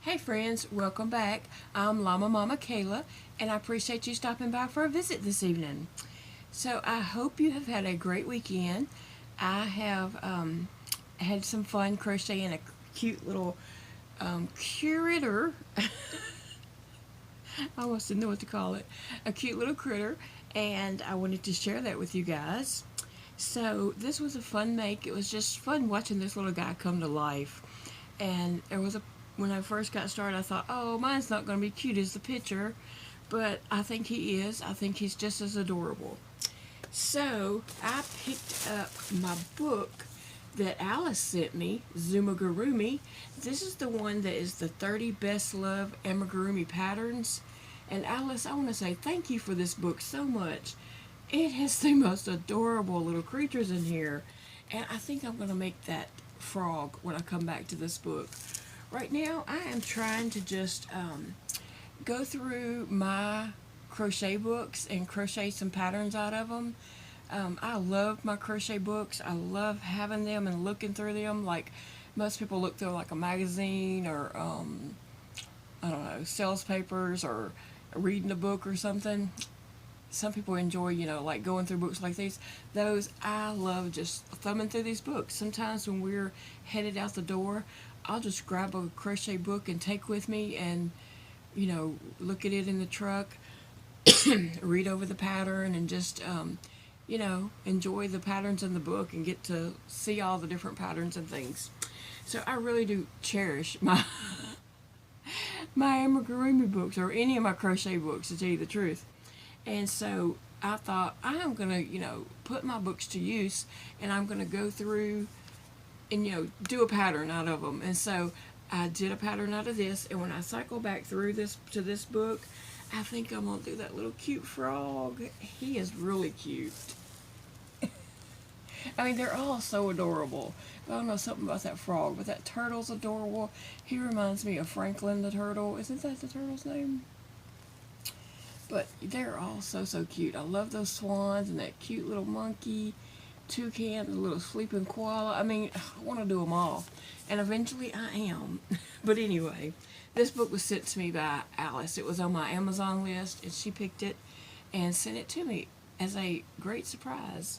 Hey friends, welcome back. I'm LlamaMamaKayla, and I appreciate you stopping by for a visit this evening. So I hope you have had a great weekend. I have had some fun crocheting a cute little critter. I almost didn't know what to call it. A cute little critter, and I wanted to share that with you guys. So this was a fun make. It was just fun watching this little guy come to life. And there was a when I first got started, I thought, oh, mine's not going to be cute as the picture, but I think he is. I think he's just as adorable. So I picked up my book that Alice sent me, Zoomigurumi. This is the one that is the 30 Best Loved Amigurumi Patterns. And Alice, I want to say thank you for this book so much. It has the most adorable little creatures in here. And I think I'm going to make that frog when I come back to this book. Right now, I am trying to just go through my crochet books and crochet some patterns out of them. I love my crochet books. I love having them and looking through them. Like most people look through like a magazine or, I don't know, sales papers or reading a book or something. Some people enjoy, like going through books like these. Those, I love just thumbing through these books. Sometimes when we're headed out the door, I'll just grab a crochet book and take with me and, look at it in the truck, read over the pattern and just, enjoy the patterns in the book and get to see all the different patterns and things. So I really do cherish my my Amigurumi books or any of my crochet books, to tell you the truth. And so I thought, I'm going to, put my books to use and I'm going to go through and, do a pattern out of them. And so I did a pattern out of this. And when I cycle back through this to this book, I think I'm going to do that little cute frog. He is really cute. I mean, they're all so adorable. I don't know something about that frog, but that turtle's adorable. He reminds me of Franklin the turtle. Isn't that the turtle's name? But they're all so cute. I love those swans and that cute little monkey, toucan, the little sleeping koala. I mean, I want to do them all. And eventually I am. But anyway, this book was sent to me by Alice. It was on my Amazon list, and she picked it and sent it to me as a great surprise.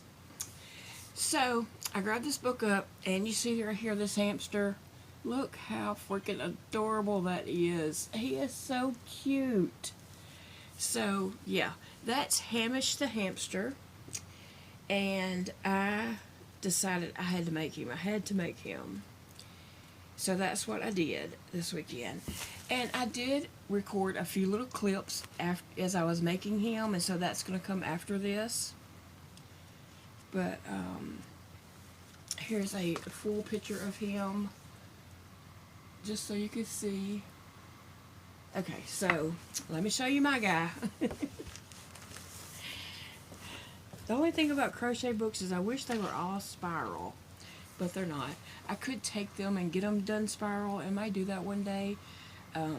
So I grabbed this book up, and you see right here this hamster. Look how freaking adorable that is. He is so cute. So, yeah, that's Hamish the hamster, and I decided I had to make him. I had to make him. So that's what I did this weekend. And I did record a few little clips as I was making him, and so that's going to come after this. But here's a full picture of him, just so you can see. Okay, so let me show you my guy. The only thing about crochet books is I wish they were all spiral, but they're not. I could take them and get them done spiral, and I might do that one day,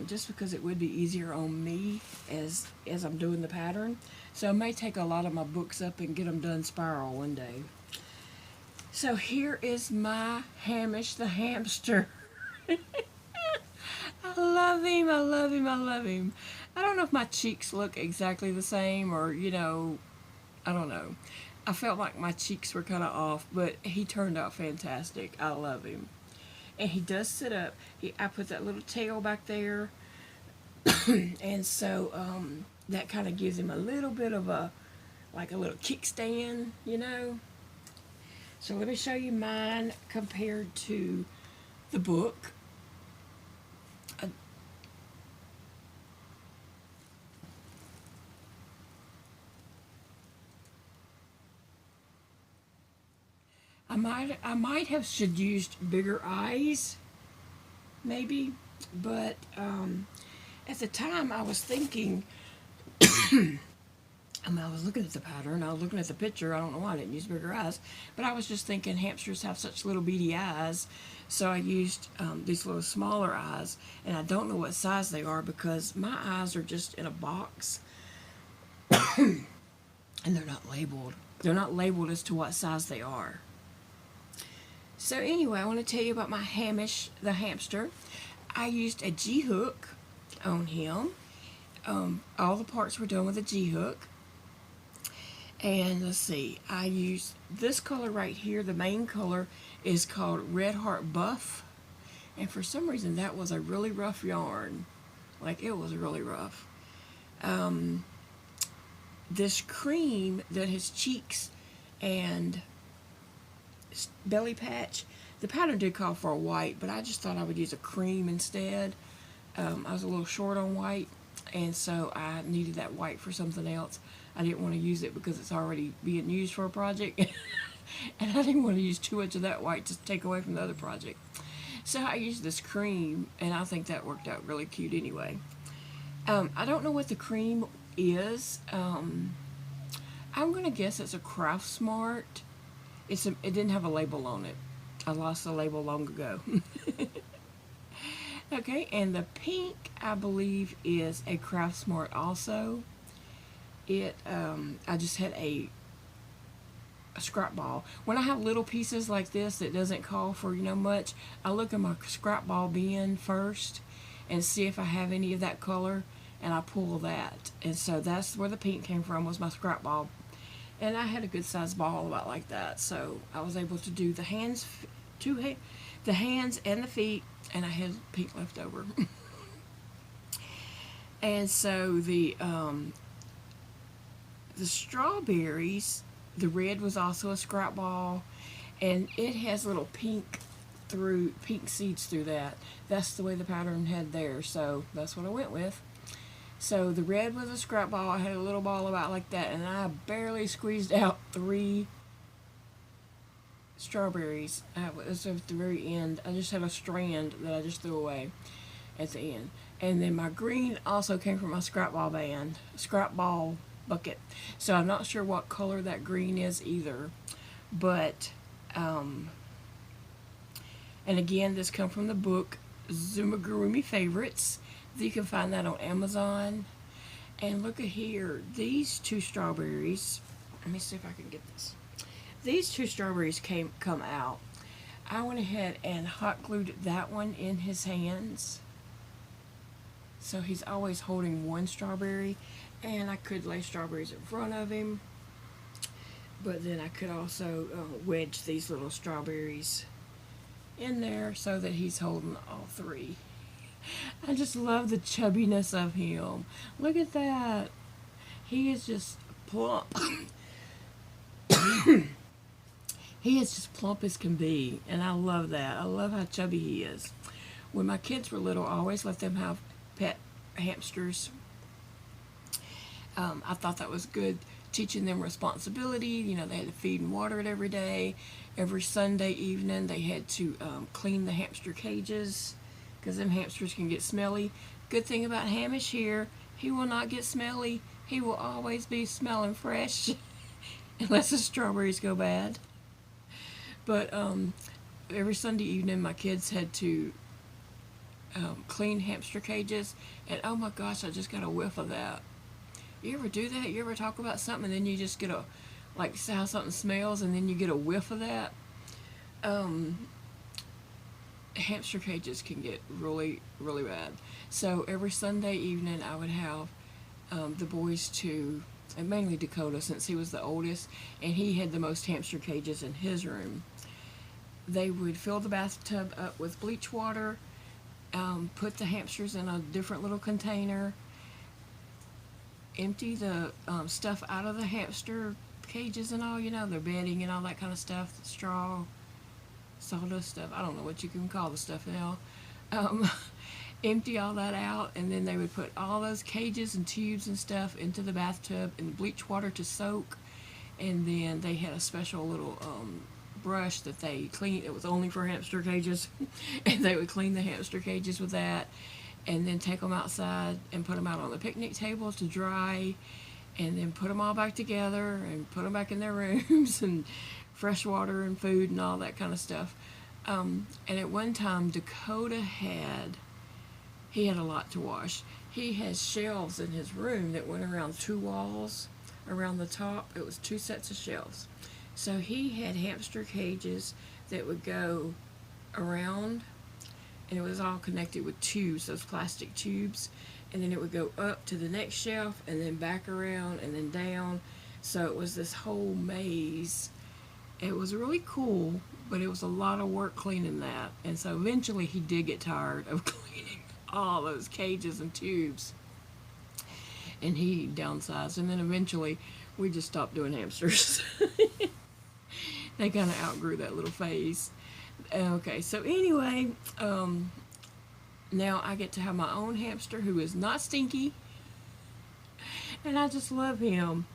just because it would be easier on me as I'm doing the pattern. So I may take a lot of my books up and get them done spiral one day. So here is my Hamish the hamster. I love him, I love him, I love him. I don't know if my cheeks look exactly the same or, I don't know. I felt like my cheeks were kind of off, but he turned out fantastic. I love him. And he does sit up. I put that little tail back there. And so that kind of gives him a little bit of a little kickstand, So let me show you mine compared to the book. I might have should used bigger eyes, maybe, but at the time I was thinking, I was looking at the pattern, I was looking at the picture, I don't know why I didn't use bigger eyes, but I was just thinking hamsters have such little beady eyes, so I used these little smaller eyes, and I don't know what size they are because my eyes are just in a box, and they're not labeled. They're not labeled as to what size they are. So anyway, I want to tell you about my Hamish the hamster. I used a G-hook on him. All the parts were done with a G-hook. And let's see, I used this color right here. The main color is called Red Heart Buff. And for some reason that was a really rough yarn. Like, it was really rough. This cream that has cheeks and belly patch, the pattern did call for a white, but I just thought I would use a cream instead. I was a little short on white, and so I needed that white for something else. I didn't want to use it because it's already being used for a project, and I didn't want to use too much of that white to take away from the other project. So I used this cream, and I think that worked out really cute anyway. I don't know what the cream is. I'm going to guess it's a Craft Smart. It didn't have a label on it. I lost the label long ago. Okay, and the pink, I believe, is a Craft Smart also. I just had a scrap ball. When I have little pieces like this that doesn't call for, much, I look in my scrap ball bin first and see if I have any of that color, and I pull that. And so that's where the pink came from, was my scrap ball. And I had a good sized ball about like that, so I was able to do the hands, the hands and the feet, and I had pink left over. And so the strawberries, the red was also a scrap ball, and it has little pink seeds through that. That's the way the pattern had there, so that's what I went with. So the red was a scrap ball. I had a little ball about like that, and I barely squeezed out 3 strawberries. It was at the very end. I just had a strand that I just threw away at the end. And then my green also came from my scrap ball bucket. So I'm not sure what color that green is either. But, and again, this comes from the book Zoomigurumi Favorites. You can find that on Amazon. And look at here, these 2 strawberries. Let me see if I can get this. These 2 strawberries come out. I went ahead and hot glued that one in his hands. So he's always holding one strawberry. And I could lay strawberries in front of him. But then I could also wedge these little strawberries in there so that he's holding all 3. I just love the chubbiness of him. Look at that. He is just plump. He is just plump as can be, and I love that. I love how chubby he is. When my kids were little, I always let them have pet hamsters. I thought that was good, teaching them responsibility. They had to feed and water it every day. Every Sunday evening, they had to clean the hamster cages, because them hamsters can get smelly. Good thing about Hamish here, he will not get smelly. He will always be smelling fresh, unless the strawberries go bad. But every Sunday evening, my kids had to clean hamster cages, and oh my gosh, I just got a whiff of that. You ever do that? You ever talk about something and then you just get like how something smells, and then you get a whiff of that? Hamster cages can get really, really bad. So every Sunday evening I would have the boys and mainly Dakota, since he was the oldest and he had the most hamster cages in his room, they would fill the bathtub up with bleach water, put the hamsters in a different little container, empty the stuff out of the hamster cages and all, their bedding and all that kind of stuff, the straw, sawdust stuff, I don't know what you can call the stuff now, empty all that out, and then they would put all those cages and tubes and stuff into the bathtub in bleach water to soak, and then they had a special little brush that they cleaned. It was only for hamster cages, and they would clean the hamster cages with that, and then take them outside and put them out on the picnic table to dry, and then put them all back together and put them back in their rooms, and fresh water and food and all that kind of stuff. And at one time, Dakota had a lot to wash. He has shelves in his room that went around 2 walls around the top. It was 2 sets of shelves. So he had hamster cages that would go around, and was all connected with tubes, those plastic tubes, and then it would go up to the next shelf and then back around and then down. So it was this whole maze. It was really cool, but it was a lot of work cleaning that. And so eventually he did get tired of cleaning all those cages and tubes, and he downsized. And then eventually we just stopped doing hamsters. They kind of outgrew that little phase. Okay, so anyway, now I get to have my own hamster who is not stinky, and I just love him.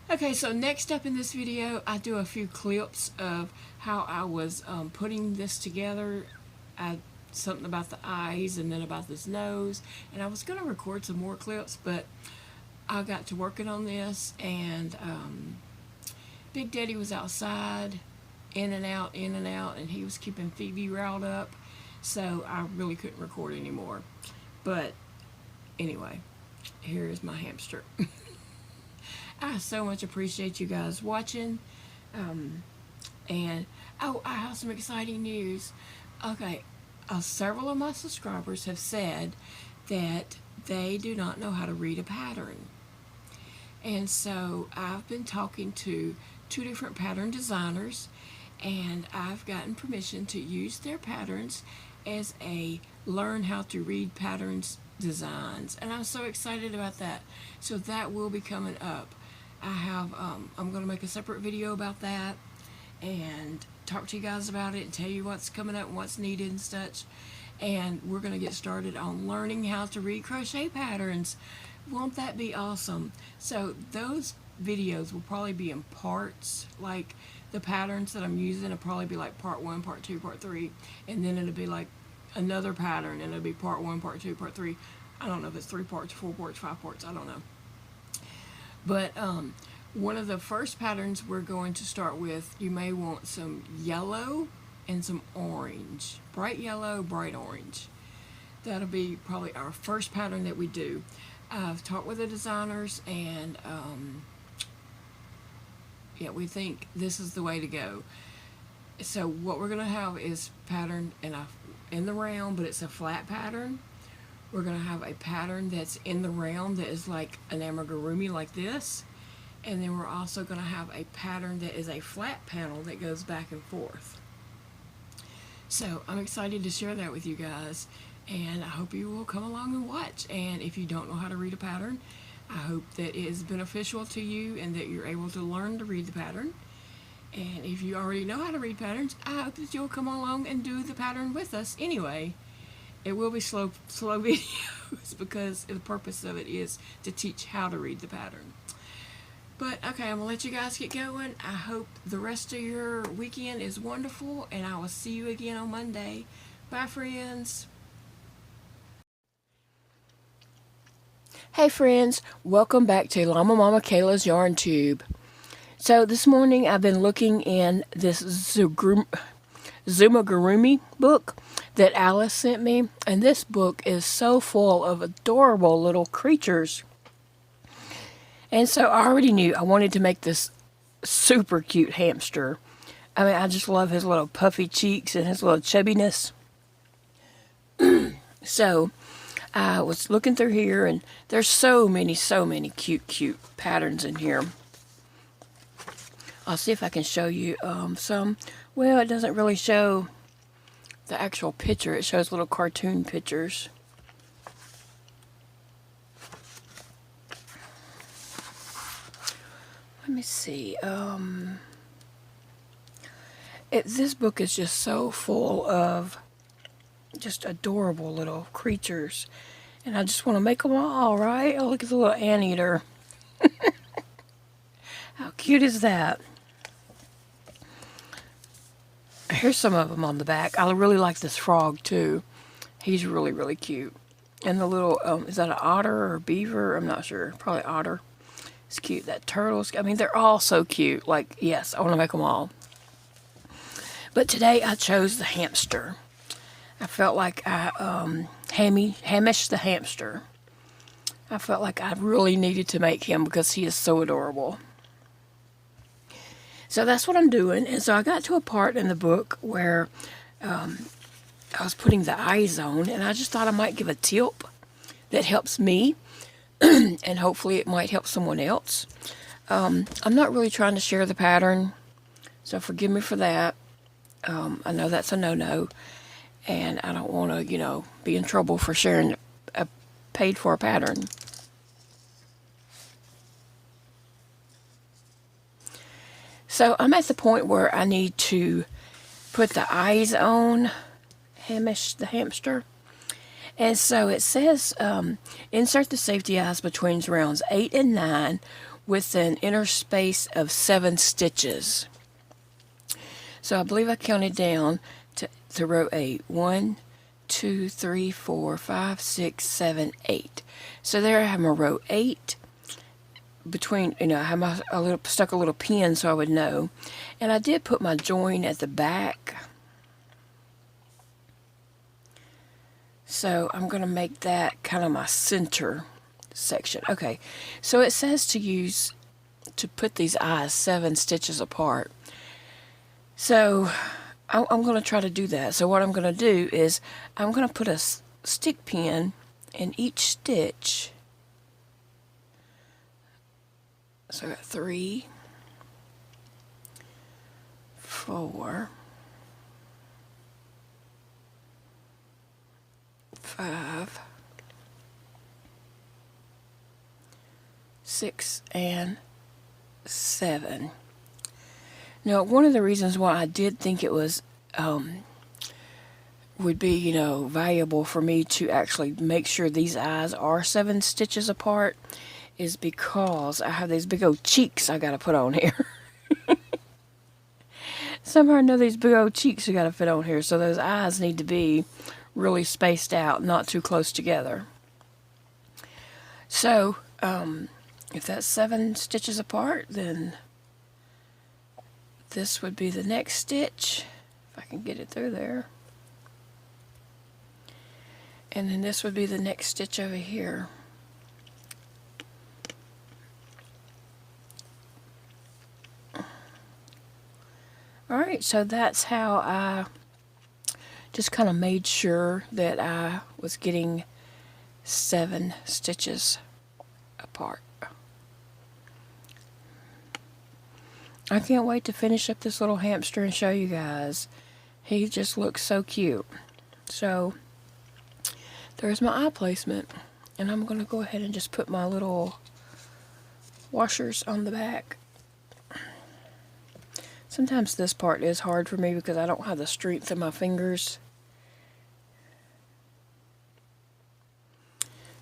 Okay, so next up in this video, I do a few clips of how I was putting this together. Something about the eyes and then about this nose, and I was going to record some more clips, but I got to working on this, and Big Daddy was outside, in and out, and he was keeping Phoebe riled up, so I really couldn't record anymore. But anyway, here is my hamster. I so much appreciate you guys watching, and oh, I have some exciting news. Okay, several of my subscribers have said that they do not know how to read a pattern, and so I've been talking to 2 different pattern designers, and I've gotten permission to use their patterns as a learn how to read patterns designs, and I'm so excited about that. So that will be coming up. I'm going to make a separate video about that and talk to you guys about it and tell you what's coming up and what's needed and such. And we're going to get started on learning how to read crochet patterns. Won't that be awesome? So those videos will probably be in parts. Like the patterns that I'm using will probably be like part 1, part 2, part 3, and then it'll be like another pattern, and it'll be part 1, part 2, part 3. I don't know if it's 3 parts, 4 parts, 5 parts, I don't know. But one of the first patterns we're going to start with, you may want some yellow and some orange. Bright yellow, bright orange. That'll be probably our first pattern that we do. I've talked with the designers, and yeah, we think this is the way to go. So what we're going to have is pattern in the round, but it's a flat pattern. We're going to have a pattern that's in the round that is like an amigurumi like this. And then we're also going to have a pattern that is a flat panel that goes back and forth. So I'm excited to share that with you guys, and I hope you will come along and watch. And if you don't know how to read a pattern, I hope that it is beneficial to you and that you're able to learn to read the pattern. And if you already know how to read patterns, I hope that you'll come along and do the pattern with us anyway. It will be slow videos because the purpose of it is to teach how to read the pattern. But okay, I'm going to let you guys get going. I hope the rest of your weekend is wonderful, and I will see you again on Monday. Bye, friends. Hey, friends. Welcome back to LlamaMamaKayla's Yarn Tube. So this morning I've been looking in this Zoomigurumi book that Alice sent me, and this book is so full of adorable little creatures. And so I already knew I wanted to make this super cute hamster. I mean, I just love his little puffy cheeks and his little chubbiness. So I was looking through here, and there's so many cute patterns in here. I'll see if I can show you some. Well, it doesn't really show the actual picture. It shows little cartoon pictures. Let me see. This book is just so full of just adorable little creatures, and I just want to make them all, right? Oh, look at the little anteater. How cute is that? Here's some of them on the back. I really like this frog too. He's really cute. And the little, is that an otter or beaver? I'm not sure. Probably otter. It's cute. That turtle's, I mean, they're all so cute. Like, yes, I want to make them all. But today I chose the hamster. I felt like I, Hamish the hamster. I felt like I really needed to make him because he is so adorable. So that's what I'm doing. And so I got to a part in the book where I was putting the eyes on, and I just thought I might give a tip that helps me, and hopefully it might help someone else. I'm not really trying to share the pattern, so forgive me for that. I know that's a no-no, and I don't want to, be in trouble for sharing a paid-for pattern. So I'm at the point where I need to put the eyes on Hamish the hamster. And so it says, insert the safety eyes between rounds 8 and 9 with an inner space of 7 stitches. So I believe I counted down to row 8. 1, 2, 3, 4, 5, 6, 7, 8. So there I have my row 8. Between, I have stuck a little pin so I would know. And I did put my join at the back. So I'm going to make that kind of my center section. Okay, so it says to put these eyes 7 stitches apart. So I'm going to try to do that. So what I'm going to do is I'm going to put a stick pin in each stitch. So I got 3, 4, 5, 6, and 7. Now, one of the reasons why I did think it was would be, valuable for me to actually make sure these eyes are 7 stitches apart is because I have these big old cheeks I gotta put on here. Somehow I know these big old cheeks I gotta fit on here, so those eyes need to be really spaced out, not too close together. So, if that's 7 stitches apart, then this would be the next stitch, if I can get it through there. And then this would be the next stitch over here. Alright, so that's how I just kind of made sure that I was getting 7 stitches apart. I can't wait to finish up this little hamster and show you guys. He just looks so cute. So, there's my eye placement. And I'm going to go ahead and just put my little washers on the back. Sometimes this part is hard for me because I don't have the strength in my fingers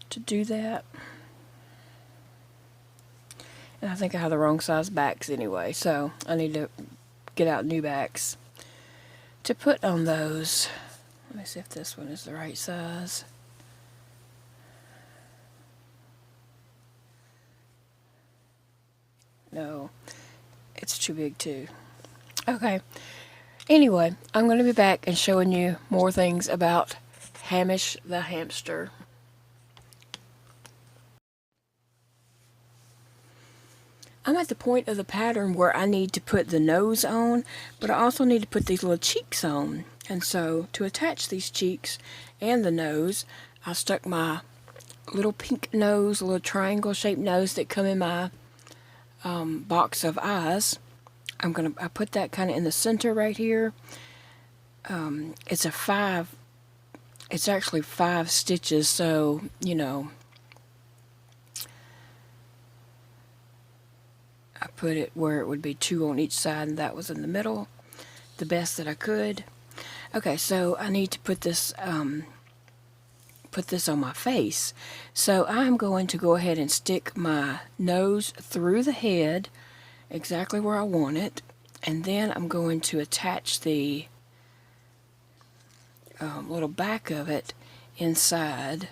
to do that. And I think I have the wrong size backs anyway, so I need to get out new backs to put on those. Let me see if this one is the right size. No, it's too big too. Okay, anyway, I'm going to be back and showing you more things about Hamish the hamster. I'm at the point of the pattern where I need to put the nose on, but I also need to put these little cheeks on. And so, to attach these cheeks and the nose, I stuck my little pink nose, little triangle-shaped nose that come in my box of eyes. I put that kind of in the center right here. It's actually 5 stitches, so, I put it where it would be 2 on each side, and that was in the middle, the best that I could. Okay, so I need to put this on my face. So I'm going to go ahead and stick my nose through the head, exactly where I want it, and then I'm going to attach the little back of it inside.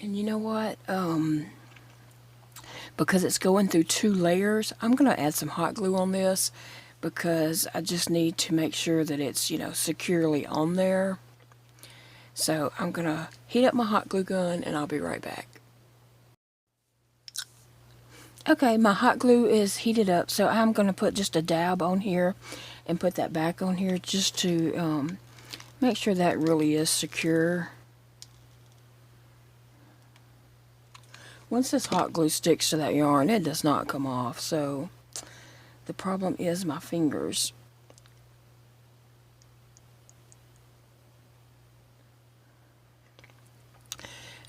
And you know what? Because it's going through 2 layers, I'm going to add some hot glue on this because I just need to make sure that it's, securely on there. So I'm going to heat up my hot glue gun and I'll be right back. Okay, my hot glue is heated up, so I'm going to put just a dab on here and put that back on here just to make sure that really is secure. Once this hot glue sticks to that yarn, it does not come off, so the problem is my fingers.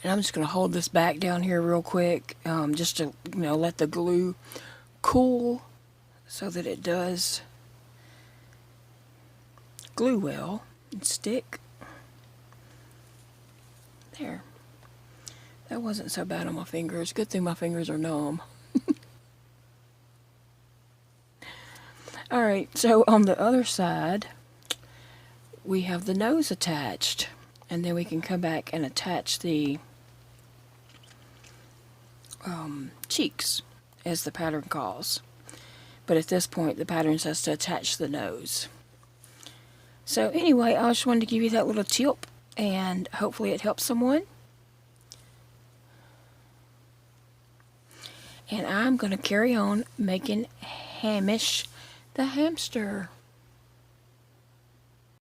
And I'm just going to hold this back down here real quick, just to, let the glue cool so that it does glue well and stick. There. That wasn't so bad on my fingers. Good thing my fingers are numb. Alright, so on the other side, we have the nose attached. And then we can come back and attach the cheeks, as the pattern calls. But at this point, the pattern says to attach the nose. So anyway, I just wanted to give you that little tip, and hopefully it helps someone. And I'm going to carry on making Hamish the hamster.